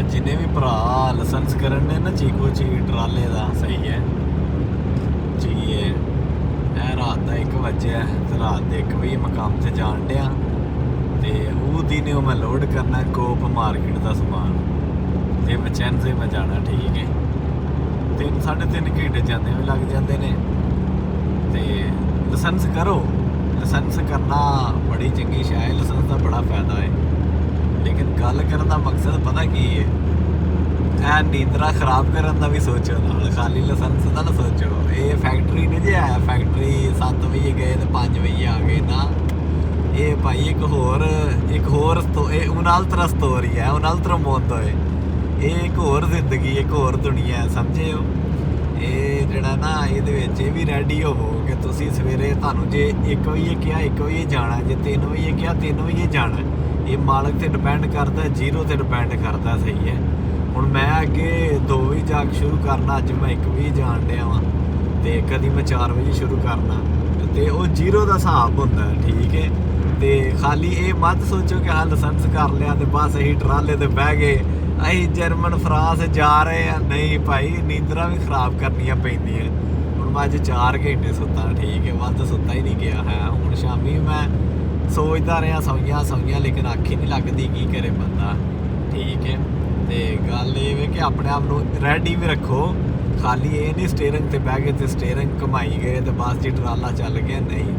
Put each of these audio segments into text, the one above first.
जिन्हें भी भरा लाइसेंस करन ने ना चीको ची ट्राले का सही है जी। है रात का 1 वजे तो रात के 1 बजे मैं काम से जान दिया तो वो दिन मैं लोड करना कोप मार्केट का समान तो बचैन से मैं जाना ठीक है 3 साढ़े 3 घंटे जाने भी लग जाते हैं तो लाइसेंस करो। लाइसेंस करना बड़ी चंगी शै है, लाइसेंस का बड़ा फायदा है, लेकिन गल करने का मकसद पता की है ऐ नींदरा खराब करने का भी सोचो नाल, खाली लाइसेंस का ना सोचो। ये फैक्ट्री नहीं जी है फैक्ट्री 7 बजे गए तो 5 बजे आ गए ना। ये भाई एक होर उनालतरा स्टोरी है, उनालतरा मोंदो है। ये एक होर जिंदगी एक होर दुनिया है समझे हो। ये जड़ा ना ये भी रेडी होवो कि तुसी सवेरे तुहानू जे 1 बजे कहा 1 बजे जाना, जे 3 बजे कहा 3 बजे जाना। ये मालक से डिपेंड करता, जीरो से डिपेंड करता सही है। हुण मैं अगे 2 बजे जाके शुरू करना, अज मैं 1 बजे जान दिया वा तो कभी मैं 4 बजे शुरू करना तो वो जीरो का हिसाब होंदा ठीक है। तो खाली ये मत सोचो कि हाँ लाइसेंस कर लिया तो बस अं ट्राले ते बह गए अं जर्मन फ्रांस जा रहे हैं। नहीं भाई नींदरा भी खराब करनियां पैंदियां। हुण मैं अज 4 घंटे सुता ठीक है, वध सुता ही नहीं गया है। हुण शामी मैं सोचता रहा सौइयां लेकिन अख ही नहीं लगती, की करे बंदा ठीक है। तो गल ये कि अपने आप को रेडी भी रखो, खाली ये नहीं स्टेयरिंग ते बह गए तो स्टेयरिंग घुमाई गए तो बस जी ट्राला चल गया। नहीं,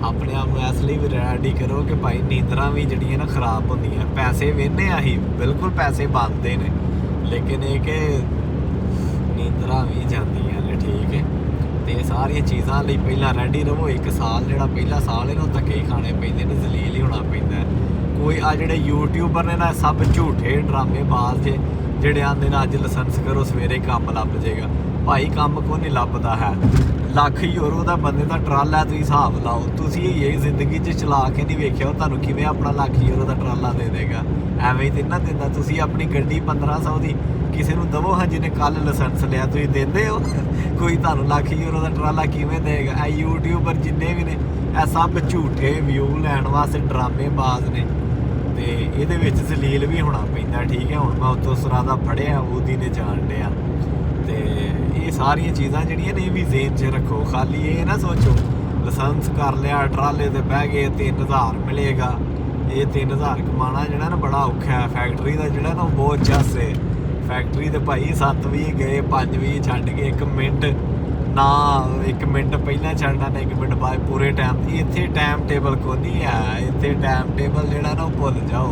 अपने आप को इसलिए भी रेडी करो कि भाई नींदरा भी जड़ियाँ ना खराब होंदियां। पैसे वेहने अही बिल्कुल पैसे बनते हैं, लेकिन ये कि नींदरा भी जांदियां ने ठीक है। तो सारिया चीज़ों लिए पहला रेडी रहो। 1 साल जो पहला साल है ना धक्के ही खाने पैंदे ने, जलील ही होना पैंदा है। कोई आ जेडे यूट्यूबर ने ना सब झूठे ड्रामेबाज जे जेडे आंदे ना अज लाइसेंस करो सवेरे काम लभ जाएगा। भाई काम को नहीं लभदा है। ਲੱਖ यूरो का बंदे का ट्राला तुम हिसाब लाओ, तुम ये जिंदगी चला के नहीं वेख्या तुहानू किवें अपना ਲੱਖ यूरो का ट्राला दे देगा। एवें तो ना दिंदा। तुम अपनी गड्डी 1500 की किसी को दवो हाँ जिन्हें कल लाइसेंस लिया, तुम देंदे हो कोई तुहानू ਲੱਖ यूरो का ट्राला किवें देगा। ए यूट्यूबर जिन्ने भी ने ए सब झूठे व्यू लैण वास्ते ड्रामेबाज ने, तो ये जलील भी होना पैंदा ठीक है। हुण मैं उत्तों सरादा फड़िया ਉਹਦੀ ने जान दिया। तो ये सारिया चीज़ां जड़ियां ने भी जेन च रखो। खाली ये ना सोचो लाइसेंस कर लिया ट्राले ते बह गए 3000 मिलेगा। ये 3000 कमाना जोड़ा ना बड़ा औखा है। फैक्ट्री का जोड़ा ना बहुत चस है। फैक्ट्री तो भाई 7 बजे गए 5 बजे छड्ड के 1 मिनट ना 1 मिनट पहला छड्डना ना 1 मिनट बाद पूरे टाइम। इत्थे टाइम टेबल को नहीं है, इत्थे टाइम टेबल जोड़ा ना भुल जाओ।